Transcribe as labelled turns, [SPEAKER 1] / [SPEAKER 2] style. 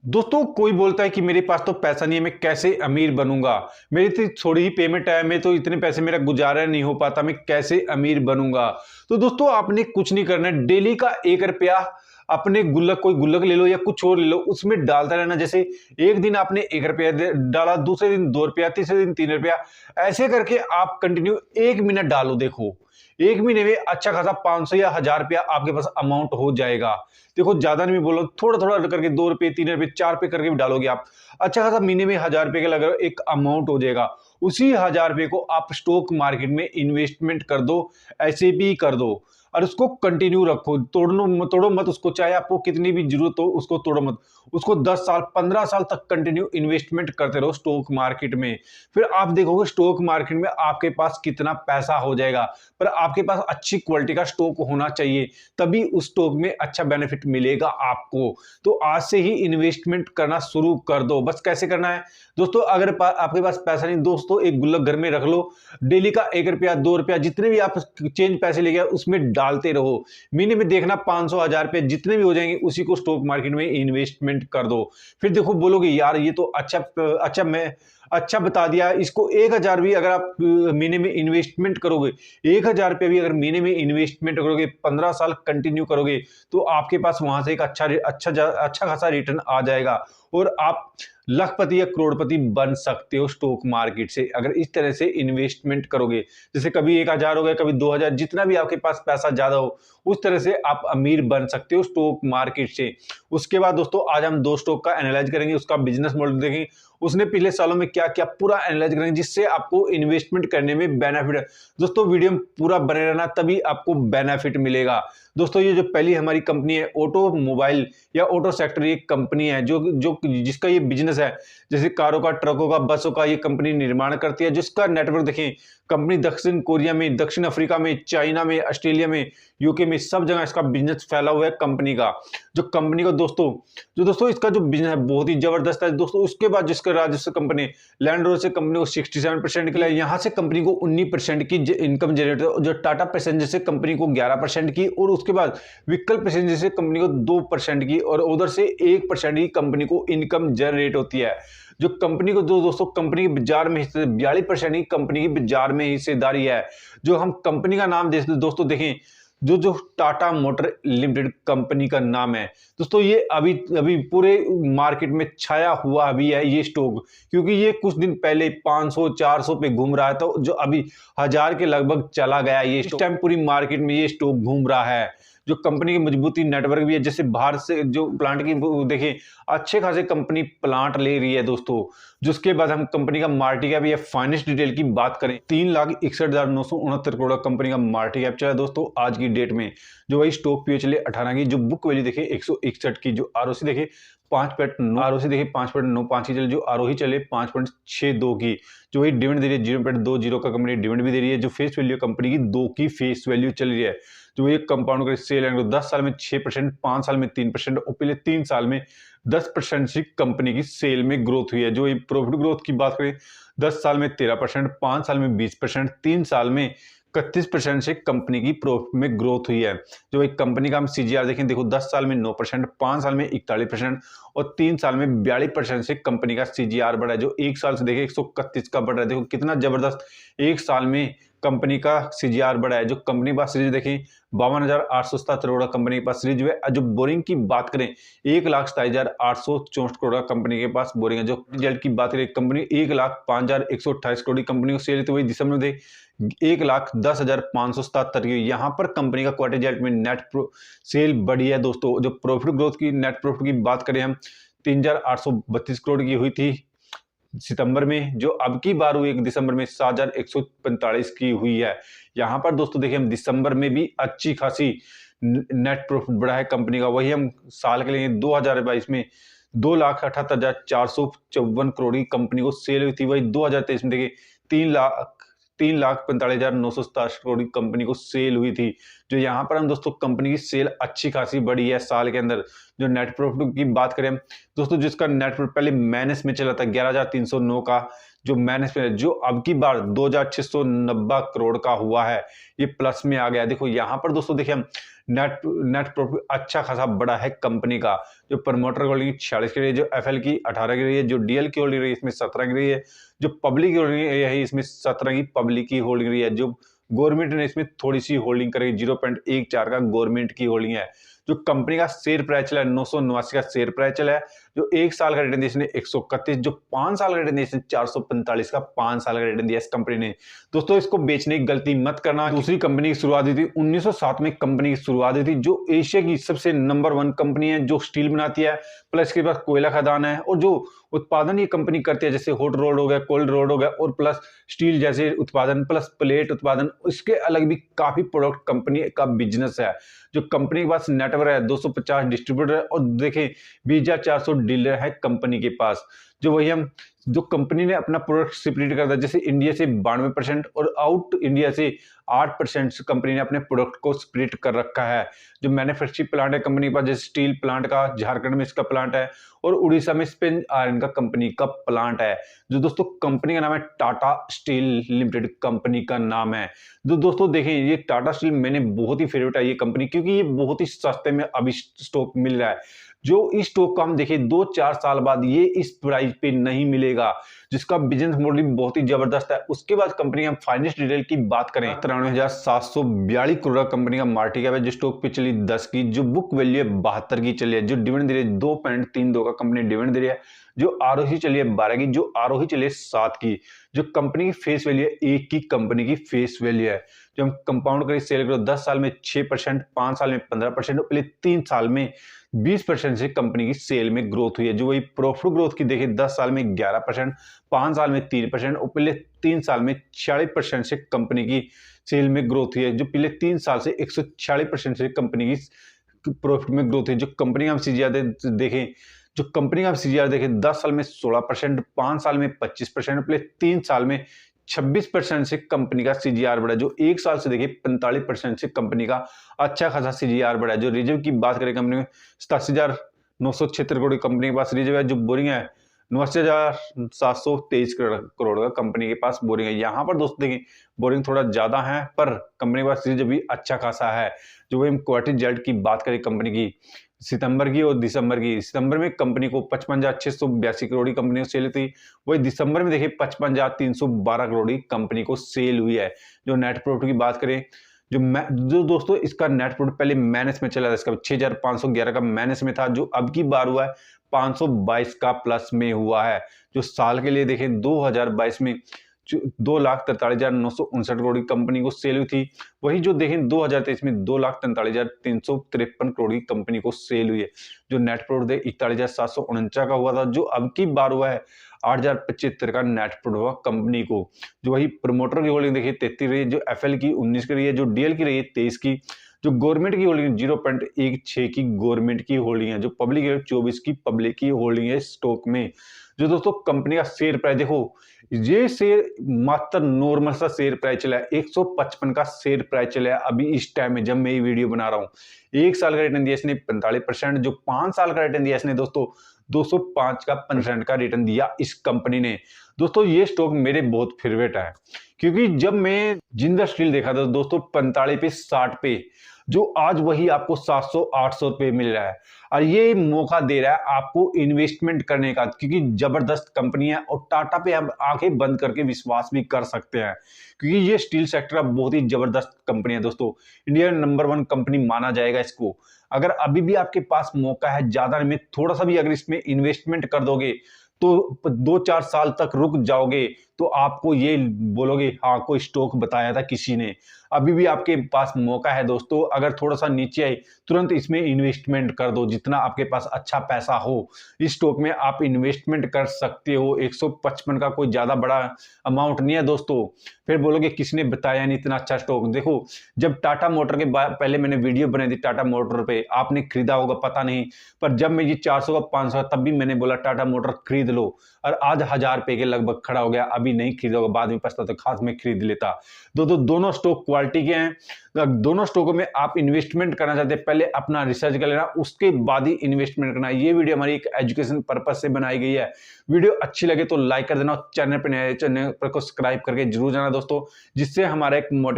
[SPEAKER 1] दोस्तों कोई बोलता है कि मेरे पास तो पैसा नहीं है, मैं कैसे अमीर बनूंगा। मेरी तो थोड़ी ही पेमेंट है, मैं तो इतने पैसे मेरा गुजारा नहीं हो पाता, मैं कैसे अमीर बनूंगा। तो दोस्तों आपने कुछ नहीं करना है, डेली का 1 रुपया अपने गुल्लक, कोई गुल्लक ले लो या कुछ और ले लो, उसमें डालता रहना। जैसे एक दिन आपने 1 रुपया डाला, दूसरे दिन 2 रुपया, तीसरे दिन 3 रुपया, ऐसे करके आप कंटिन्यू 1 महीना डालो। देखो 1 महीने में अच्छा खासा 500 या 1000 रुपया आपके पास अमाउंट हो जाएगा। देखो ज्यादा नहीं बोलो, थोड़ा थोड़ा करके 2 रुपये, 3 रुपये, 4 रुपये करके भी डालोगे आप, अच्छा खासा महीने में 1000 रुपये का लगा एक अमाउंट हो जाएगा। उसी 1000 रुपये को आप स्टॉक मार्केट में इन्वेस्टमेंट कर दो, एसआईपी कर दो और उसको कंटिन्यू रखो। तोड़ो मत उसको, चाहे आपको कितनी भी जरूरत हो उसको तोड़ो मत। उसको 10 साल 15 साल तक कंटिन्यू इन्वेस्टमेंट करते रहो स्टॉक मार्केट में। फिर आप देखोगे स्टॉक मार्केट में आपके पास कितना पैसा हो जाएगा। पर आपके पास अच्छी क्वालिटी का स्टॉक होना चाहिए, तभी उस स्टॉक में अच्छा बेनिफिट मिलेगा आपको। तो आज से ही इन्वेस्टमेंट करना शुरू कर दो। बस कैसे करना है दोस्तों, अगर आपके पास पैसा नहीं, दोस्तों एक गुल्लक घर में रख लो, डेली का 1 रुपया 2 रुपया जितने भी आप चेंज पैसे ले गए उसमें डालते रहो। महीने में देखना 500 1000 रुपये जितने भी हो जाएंगे उसी को स्टॉक मार्केट में इन्वेस्टमेंट कर दो। फिर देखो बोलोगे यार ये तो अच्छा बता दिया। इसको 1000 भी अगर आप महीने में इन्वेस्टमेंट करोगे, 1000 रुपये भी अगर महीने में इन्वेस्टमेंट करोगे, 15 साल कंटिन्यू करोगे, तो आपके पास वहां से एक अच्छा खासा रिटर्न आ जाएगा और आप लखपति या करोड़पति बन सकते हो स्टॉक मार्केट से, अगर इस तरह से इन्वेस्टमेंट करोगे। जैसे कभी 1000 हो गया, कभी 2000, जितना भी आपके पास पैसा ज्यादा हो उस तरह से आप अमीर बन सकते हो स्टॉक मार्केट से। उसके बाद दोस्तों आज हम दो स्टॉक का एनालाइज करेंगे, उसका बिजनेस मॉडल देखेंगे, उसने पिछले सालों में क्या क्या पूरा एनालाइज करेंगे, जिससे आपको इन्वेस्टमेंट करने में बेनिफिट है। दोस्तों वीडियो में पूरा बने रहना, तभी आपको बेनिफिट मिलेगा। दोस्तों ये जो पहली हमारी कंपनी है ऑटोमोबाइल या ऑटो सेक्टर, ये कंपनी है जो जो जिसका ये बिजनेस है, जैसे कारों का, ट्रकों का, बसों का, ये कंपनी निर्माण करती है। जिसका नेटवर्क देखें, कंपनी दक्षिण कोरिया में, दक्षिण अफ्रीका में, चाइना में, ऑस्ट्रेलिया में, यूके में, सब जगह इसका बिजनेस फैला हुआ है कंपनी का। जो कंपनी का दोस्तों इसका जो बिजनेस है बहुत ही जबरदस्त है दोस्तों। उसके बाद जिसका राजस्व कंपनी लैंड रोवर से कंपनी को 67% के लिए, यहाँ से कंपनी को 19% की इनकम जनरेट, जो टाटा पैसेंजर से कंपनी को 11% की, और उसके बाद व्हीकल पैसेंजर से कंपनी को 2% की, और उधर से 1% की कंपनी को इनकम जनरेट होती है। जो कंपनी को दोस्तों कंपनी के बाजार में 42% की कंपनी की बाजार में हिस्सेदारी है। जो हम कंपनी का नाम दोस्तों देखें, जो टाटा मोटर लिमिटेड कंपनी का नाम है दोस्तों, ये अभी अभी पूरे मार्केट में छाया हुआ अभी है ये स्टॉक, क्योंकि ये कुछ दिन पहले 500 400 पे घूम रहा है, तो जो अभी 1000 के लगभग चला गया ये इस टाइम पूरी मार्केट में ये स्टॉक घूम रहा है। जो कंपनी की मजबूती नेटवर्क भी है, जैसे बाहर से जो प्लांट की देखें, अच्छे खासे कंपनी प्लांट ले रही है दोस्तों। जिसके बाद हम कंपनी का मार्केट कैप या फाइनेंस डिटेल की बात करें, 3,61,969 करोड़ कंपनी का मार्केट कैप चला दोस्तों आज की डेट में। जो वही स्टॉक पीओ चले 18 की, जो बुक वैल्यू देखे 161 की, जो आरओसी देखे 5.9, आरओसी देखे 5.95 की चले, जो आरओही चले 5.62 की, जो वही डिविडेंड दे रही है 0.20 का कंपनी डिविडेंड भी दे रही है। जो फेस वैल्यू कंपनी की 2 की फेस वैल्यू चल रही है। जो ये कंपाउंड कर सेल एंड 10 साल में 6%, 5 साल में 3% और पहले 3 साल में 10% से कंपनी की सेल में ग्रोथ हुई है। जो ये प्रॉफिट ग्रोथ की बात करें, 10 साल में 13%, 5 साल में 20%, 3 साल में 31% से कंपनी की प्रॉफिट में ग्रोथ हुई है। जो एक कंपनी का हम सीजीआर देखें, देखो 10 साल में 9%, 5 साल में 41% और 3 साल में 42% से कंपनी का सीजीआर बढ़ा है। जो एक साल से देखें 131 का बढ़ रहा है। देखो कितना जबरदस्त एक साल में कंपनी का सीजीआर बढ़ा है। जो कंपनी के पास सीरीज देखें 52,877 करोड़ कंपनी के पास सीरीज है। जो बोरिंग की बात करें 1,27,864 करोड़ कंपनी के पास बोरिंग है। जो रिजल्ट की बात करें, कंपनी 1,05,128 करोड़ कंपनी को सेल, तो वही दिसंबर में 1,10,577 की। यहाँ पर कंपनी का क्वार्टर रिजल्ट में नेट सेल बढ़ी है दोस्तों। जो प्रॉफिट ग्रोथ की, नेट प्रॉफिट की बात करें हम, 3,832 करोड़ की हुई थी सितंबर में, जो अब की बार हुई 1 दिसंबर में 7,145 की हुई है। यहाँ पर दोस्तों देखिए हम दिसंबर में भी अच्छी खासी नेट प्रॉफिट बढ़ा है कंपनी का। वही हम साल के लिए 2022 में 2,78,454 करोड़ की कंपनी को सेल हुई थी। वही 2023 में देखिए 3,45,967 करोड़ की कंपनी को सेल हुई थी। जो यहाँ पर हम दोस्तों कंपनी की सेल अच्छी खासी बढ़ी है साल के अंदर। जो नेट प्रॉफिट की बात करें दोस्तों, जिसका नेट प्रॉफिट पहले माइनस में चला था 11,309 का, जो मैनेजमेंट जो अब की बार 2690 करोड़ का हुआ है, ये प्लस में आ गया। देखो यहाँ पर दोस्तों देखिए हम नेट नेट प्रॉफिट अच्छा खासा बड़ा है कंपनी का। जो प्रमोटर की होल्डिंग 46 की रही है, जो एफएल की 18 की रही है, जो डीएल की होल्डिंग रही है इसमें 17 की रही है, जो पब्लिक की होल्डिंग है इसमें 17 की पब्लिक की होल्डिंग रही है, जो गवर्नमेंट ने इसमें थोड़ी सी होल्डिंग करेगी 0.14 का गवर्नमेंट की होल्डिंग है। जो कंपनी का शेयर प्राइस चला है 989 का शेयर प्राइस चला है। जो 1 साल का रिटर्न दिया इसने 131, जो 5 साल का रिटर्न दिया इसने 445 का 5 साल का रिटर्न दिया इस कंपनी ने। दोस्तों इसको बेचने की गलती मत करना। दूसरी कंपनी की शुरुआत हुई थी 1907 में, कंपनी की शुरुआत हुई थी, जो एशिया की सबसे नंबर 1 कंपनी है, जो स्टील बनाती है, प्लस के पास कोयला खदान है, और जो उत्पादन ये कंपनी करती है जैसे हॉट रोड हो गया, कोल्ड रोड हो गया, और प्लस स्टील जैसे उत्पादन, प्लस प्लेट उत्पादन, इसके अलग भी काफी प्रोडक्ट कंपनी का बिजनेस है। जो कंपनी के पास नेटवर्क है 250 डिस्ट्रीब्यूटर है, और देखें 20,400 डीलर है कंपनी के पास। जो वही हम जो कंपनी ने अपना प्रोडक्ट स्प्लिट कर दिया, जैसे इंडिया से 92% और आउट इंडिया से 8% कंपनी ने अपने प्रोडक्ट को स्प्लिट कर रखा है। जो मैन्युफैक्चरिंग प्लांट है कंपनी के पास, जैसे स्टील प्लांट का झारखंड में इसका प्लांट है, और उड़ीसा में स्पेन आयरन का कंपनी का प्लांट है। जो दोस्तों कंपनी का नाम है टाटा स्टील लिमिटेड, कंपनी का नाम है। जो दोस्तों देखें ये टाटा स्टील मैंने बहुत ही फेवरेट है ये कंपनी, क्योंकि ये बहुत ही सस्ते में अभी स्टॉक मिल रहा है। जो इस स्टॉक को हम देखें 2-4 साल बाद ये इस प्राइस पे नहीं मिलेगा, जिसका बिजनेस मॉडल बहुत ही जबरदस्त है। उसके बाद कंपनी हम फाइनेंशियल डिटेल की बात करें, 93,742 करोड़ कंपनी का मार्केट कैप है, जो स्टॉक पे चली 10 की, जो बुक वैल्यू है 72 की चली है, जो डिविडेंड दे रही है 2.32 का कंपनी डिविडेंड दे रही है, जो आरओसी चली है 12 की, जो आरओई चली है 7 की, जो कंपनी की फेस वैल्यू है 1 की कंपनी की फेस वैल्यू है। जो हम कंपाउंड करें सेल ग्रोथ 10 साल में 6%, 5 साल में 15%, और पहले 3 साल में 20% से कंपनी की सेल में ग्रोथ हुई है। जो वही प्रॉफिट ग्रोथ की देखें 10 साल में 11%, 5 साल में 3%, और पहले 3 साल में 46% से कंपनी की सेल में ग्रोथ हुई है। जो पिछले 3 साल से 146% से कंपनी की प्रॉफिट में ग्रोथ है। जो कंपनी हम सीजीआर देखें, जो कंपनी का सीजीआर देखें 10 साल में 16%, 5 साल में 25%, पहले 3 साल में 26% से कंपनी का सीजीआर बढ़ा। जो 1 साल से देखिए 45% से कंपनी का अच्छा खासा सीजीआर बढ़ा। जो रिजर्व की बात करें कंपनी में 87,976 करोड़ कंपनी के पास रिजर्व है। जो बोरिंग है 89,723 करोड़ का कंपनी के पास बोरिंग है। यहाँ पर दोस्तों देखिए बोरिंग थोड़ा ज्यादा है, पर कंपनी के पास रिजर्व भी अच्छा खासा है। जो वही क्वार्टर रिजल्ट की बात करें कंपनी की सितंबर की और दिसंबर की, सितंबर में कंपनी को 55,682 करोड़ की कंपनी को सेल हुई, वही दिसंबर में देखिए 55,312 करोड़ की कंपनी को सेल हुई है। जो नेट प्रॉफिट की बात करें, जो दोस्तों इसका नेट प्रॉफिट पहले माइनस में चला था, इसका 6,511 का माइनस में था, जो अब की बार हुआ है 522 का प्लस में हुआ है। जो साल के लिए देखें 2022 में 2,43,959 करोड़ की कंपनी को सेल हुई थी, वही जो देखें 2023 में 2,43,353 करोड़ की कंपनी को सेल हुई है। जो नेट प्रॉफिट 41,749 का हुआ था, जो अब की बार हुआ है 8,075 का नेट प्रॉफिट हुआ कंपनी को। जो वही प्रमोटर की होल्डिंग देखिए 33 रही है, जो एफएल की 19 की रही है, जो डीएल की रही है 23 की, जो गवर्नमेंट की होल्डिंग 0.16 की गवर्नमेंट की होल्डिंग है, जो पब्लिक है 24 की पब्लिक की होल्डिंग है स्टॉक में। जो दोस्तों कंपनी का शेयर प्राइस देखो, ये शेयर मात्र नॉर्मल सा शेयर प्राइस चला है, 155 का शेयर प्राइस चला है अभी इस टाइम में जब मैं ये वीडियो बना रहा हूँ। 1 साल का रिटर्न दिया इसने 45%, जो 5 साल का रिटर्न दिया इसने दोस्तों 205 का 5% का रिटर्न दिया इस कंपनी ने। दोस्तों ये स्टॉक मेरे बहुत फेवरेट है, क्योंकि जब मैं जिंदल स्टील देखा था दोस्तों 45 पे 60 पे, जो आज वही आपको 700-800 रुपए मिल रहा है, और ये मौका दे रहा है आपको इन्वेस्टमेंट करने का, क्योंकि जबरदस्त कंपनी है और टाटा पे हम आंखें बंद करके विश्वास भी कर सकते हैं, क्योंकि ये स्टील सेक्टर का बहुत ही जबरदस्त कंपनी है दोस्तों। इंडिया नंबर 1 कंपनी माना जाएगा इसको। अगर अभी भी आपके पास मौका है, ज्यादा में थोड़ा सा भी अगर इसमें इन्वेस्टमेंट कर दोगे तो 2-4 साल तक रुक जाओगे, तो आपको ये बोलोगे हाँ कोई स्टॉक बताया था किसी ने। अभी भी आपके पास मौका है दोस्तों, अगर थोड़ा सा नीचे आए तुरंत इसमें इन्वेस्टमेंट कर दो, जितना आपके पास अच्छा पैसा हो इस स्टॉक में आप इन्वेस्टमेंट कर सकते हो। 155 का कोई ज्यादा बड़ा अमाउंट नहीं है दोस्तों। फिर बोलोगे किसने बताया नहीं इतना अच्छा स्टॉक। देखो जब टाटा मोटर के पहले मैंने वीडियो बनाई थी टाटा मोटर पे, आपने खरीदा होगा पता नहीं, पर जब मैं ये 400 का 500 तब भी मैंने बोला टाटा मोटर खरीद लो, और आज 1,000 रुपए के लगभग खड़ा हो गया। अभी नहीं खरीदा होगा, बाद में पछता तो खास में खरीद लेता। दोनों स्टॉक क्वालिटी के हैं। दोनों स्टॉकों में आप इन्वेस्टमेंट करना चाहते हैं, पहले अपना रिसर्च कर लेना, उसके बाद ही इन्वेस्टमेंट करना। ये वीडियो हमारी एक एजुकेशन पर्पज से बनाई गई है। वीडियो अच्छी लगे तो लाइक कर देना, चैनल पर नए चैनल पर को सब्सक्राइब करके जरूर जाना दोस्तों, जिससे हमारा एक मोटिव